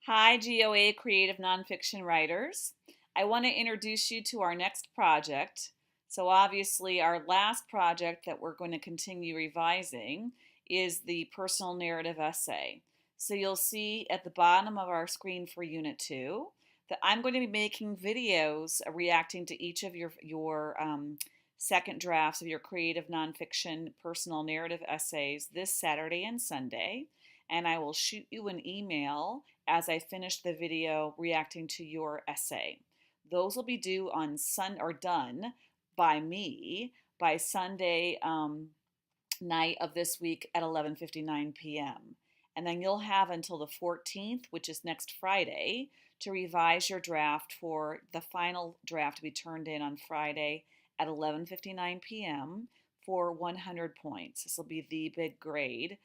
Hi, GOA Creative Nonfiction Writers. I want to introduce you to our next project. So, obviously, our last project that we're going to continue revising is the personal narrative essay. So, you'll see at the bottom of our screen for Unit 2 that I'm going to be making videos reacting to each of your second drafts of your creative nonfiction personal narrative essays this Saturday and Sunday. And I will shoot you an email as I finish the video reacting to your essay. Those will be due on or done by me by Sunday night of this week at 11:59 p.m. And then you'll have until the 14th, which is next Friday, to revise your draft for the final draft to be turned in on Friday at 11:59 p.m. for 100 points. This will be the big grade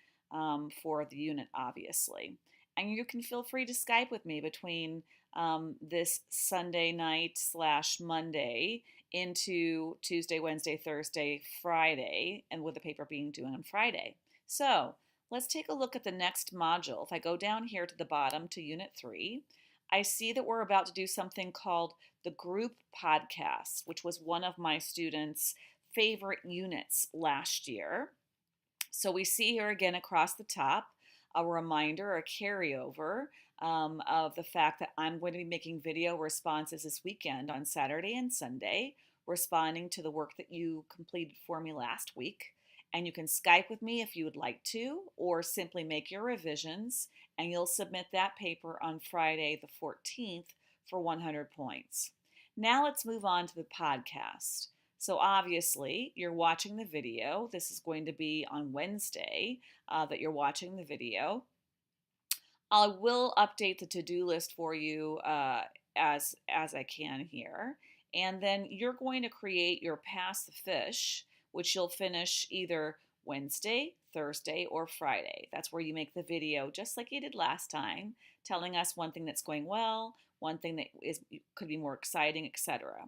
for the unit, obviously. And you can feel free to Skype with me between this Sunday night / Monday into Tuesday, Wednesday, Thursday, Friday, and with the paper being due on Friday. So let's take a look at the next module. If I go down here to the bottom to Unit 3, I see that we're about to do something called the group podcast, which was one of my students' favorite units last year. So we see here again across the top a reminder, a carryover of the fact that I'm going to be making video responses this weekend on Saturday and Sunday, responding to the work that you completed for me last week. And you can Skype with me if you would like to, or simply make your revisions, and you'll submit that paper on Friday the 14th for 100 points. Now let's move on to the podcast. So obviously, you're watching the video. This is going to be on Wednesday that you're watching the video. I will update the to-do list for you as I can here. And then you're going to create your Pass the Fish, which you'll finish either Wednesday, Thursday, or Friday. That's where you make the video just like you did last time, telling us one thing that's going well, one thing that could be more exciting, etc.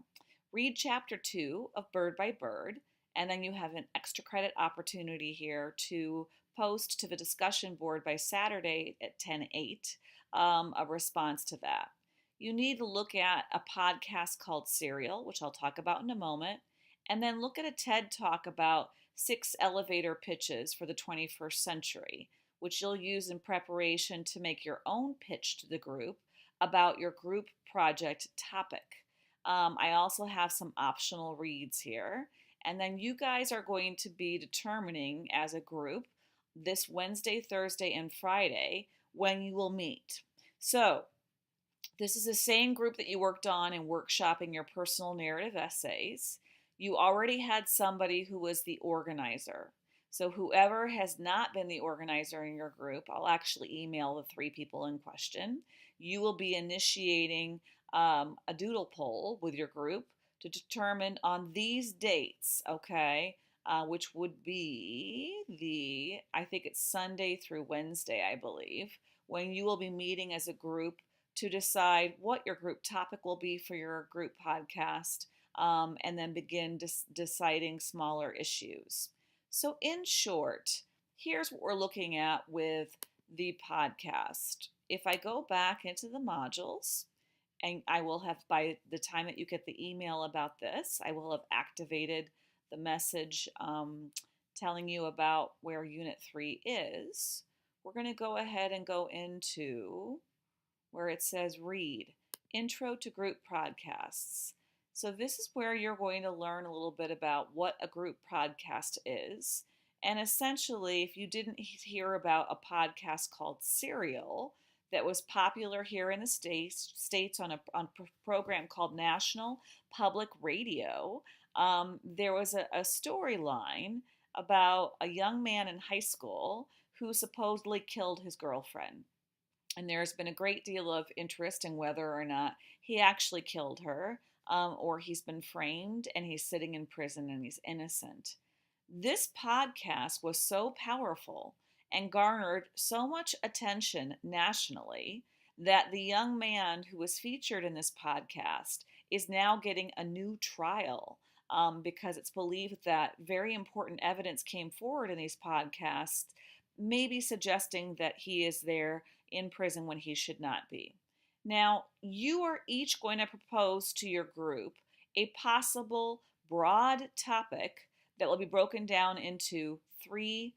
Read chapter 2 of Bird by Bird, and then you have an extra credit opportunity here to post to the discussion board by Saturday at 10:08 a response to that. You need to look at a podcast called Serial, which I'll talk about in a moment, and then look at a TED Talk about 6 elevator pitches for the 21st century, which you'll use in preparation to make your own pitch to the group about your group project topic. I also have some optional reads here. And then you guys are going to be determining as a group this Wednesday, Thursday, and Friday when you will meet. So this is the same group that you worked on in workshopping your personal narrative essays. You already had somebody who was the organizer. So whoever has not been the organizer in your group, I'll actually email the 3 people in question. You will be initiating a doodle poll with your group to determine on these dates, okay, which would be I think it's Sunday through Wednesday, I believe, when you will be meeting as a group to decide what your group topic will be for your group podcast, and then begin deciding smaller issues. So, in short, here's what we're looking at with the podcast. If I go back into the modules, and I will have, by the time that you get the email about this, I will have activated the message telling you about where Unit 3 is. We're going to go ahead and go into where it says Read, Intro to Group Podcasts. So this is where you're going to learn a little bit about what a group podcast is. And essentially, if you didn't hear about a podcast called Serial that was popular here in the States on a program called National Public Radio, there was a storyline about a young man in high school who supposedly killed his girlfriend. And there's been a great deal of interest in whether or not he actually killed her, or he's been framed and he's sitting in prison and he's innocent. This podcast was so powerful and garnered so much attention nationally that the young man who was featured in this podcast is now getting a new trial, because it's believed that very important evidence came forward in these podcasts, maybe suggesting that he is there in prison when he should not be. Now, you are each going to propose to your group a possible broad topic that will be broken down into 3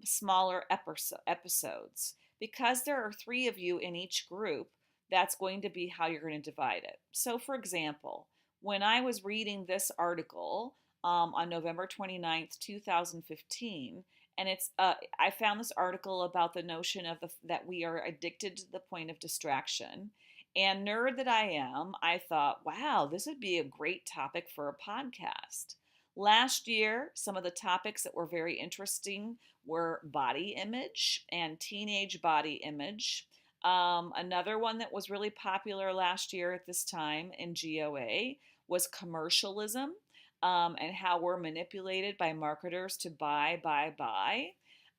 smaller episodes. Because there are 3 of you in each group, that's going to be how you're going to divide it. So, for example, when I was reading this article on November 29th, 2015, and I found this article about the notion of that we are addicted to the point of distraction. And nerd that I am, I thought, wow, this would be a great topic for a podcast. Last year, some of the topics that were very interesting were body image and teenage body image. Another one that was really popular last year at this time in GOA was commercialism, and how we're manipulated by marketers to buy.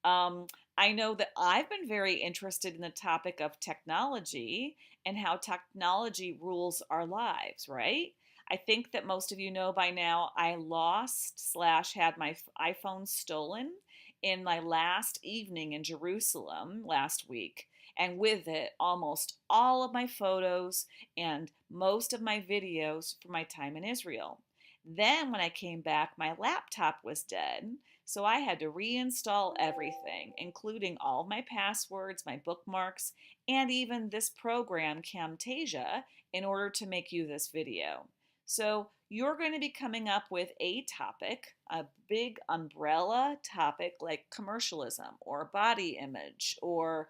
Um, I know that I've been very interested in the topic of technology and how technology rules our lives, right? I think that most of you know by now I lost slash had my iPhone stolen in my last evening in Jerusalem last week. And with it, almost all of my photos and most of my videos from my time in Israel. Then, when I came back, my laptop was dead, so I had to reinstall everything, including all of my passwords, my bookmarks, and even this program, Camtasia, in order to make you this video. So, you're going to be coming up with a topic, a big umbrella topic like commercialism or body image or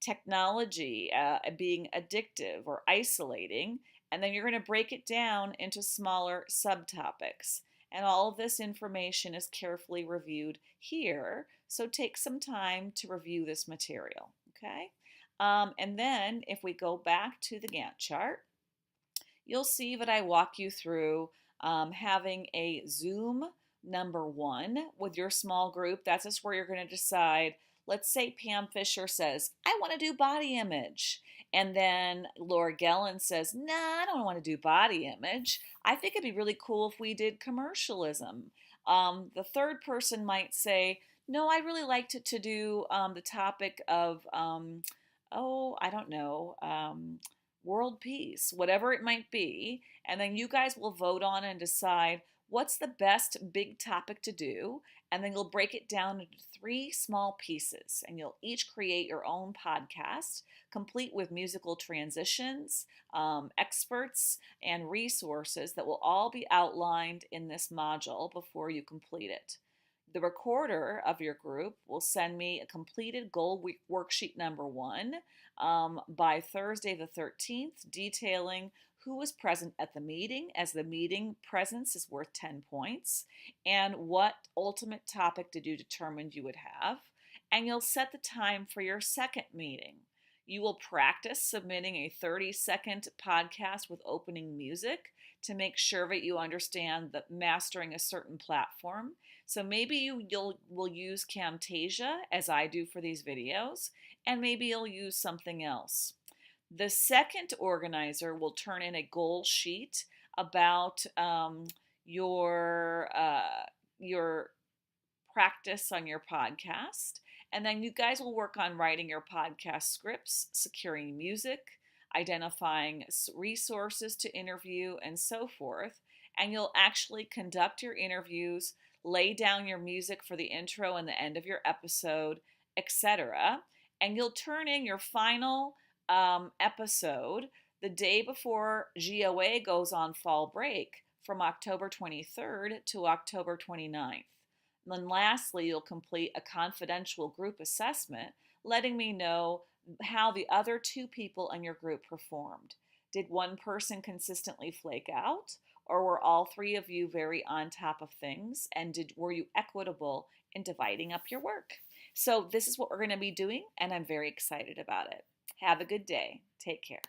technology being addictive or isolating, and then you're going to break it down into smaller subtopics. And all of this information is carefully reviewed here, so take some time to review this material, okay? And then if we go back to the Gantt chart, you'll see that I walk you through having a Zoom number 1 with your small group. That's just where you're going to decide. Let's say Pam Fisher says, I want to do body image. And then Laura Gellin says, nah, I don't want to do body image. I think it'd be really cool if we did commercialism. The third person might say, no, I'd really like to do the topic of, I don't know, world peace, whatever it might be. And then you guys will vote on and decide what's the best big topic to do. And then you'll break it down into 3 small pieces. And you'll each create your own podcast, complete with musical transitions, experts, and resources that will all be outlined in this module before you complete it. The recorder of your group will send me a completed goal week worksheet number 1 by Thursday the 13th, detailing who was present at the meeting, as the meeting presence is worth 10 points, and what ultimate topic did you determine you would have. And you'll set the time for your second meeting. You will practice submitting a 30-second podcast with opening music to make sure that you understand that mastering a certain platform. So maybe you will use Camtasia, as I do for these videos, and maybe you'll use something else. The second organizer will turn in a goal sheet about your practice on your podcast. And then you guys will work on writing your podcast scripts, securing music, identifying resources to interview, and so forth. And you'll actually conduct your interviews, lay down your music for the intro and the end of your episode, etc. And you'll turn in your final episode the day before GOA goes on fall break from October 23rd to October 29th. And then lastly, you'll complete a confidential group assessment, letting me know how the other 2 people in your group performed. Did one person consistently flake out, or were all 3 of you very on top of things? And were you equitable in dividing up your work? So this is what we're going to be doing, and I'm very excited about it. Have a good day. Take care.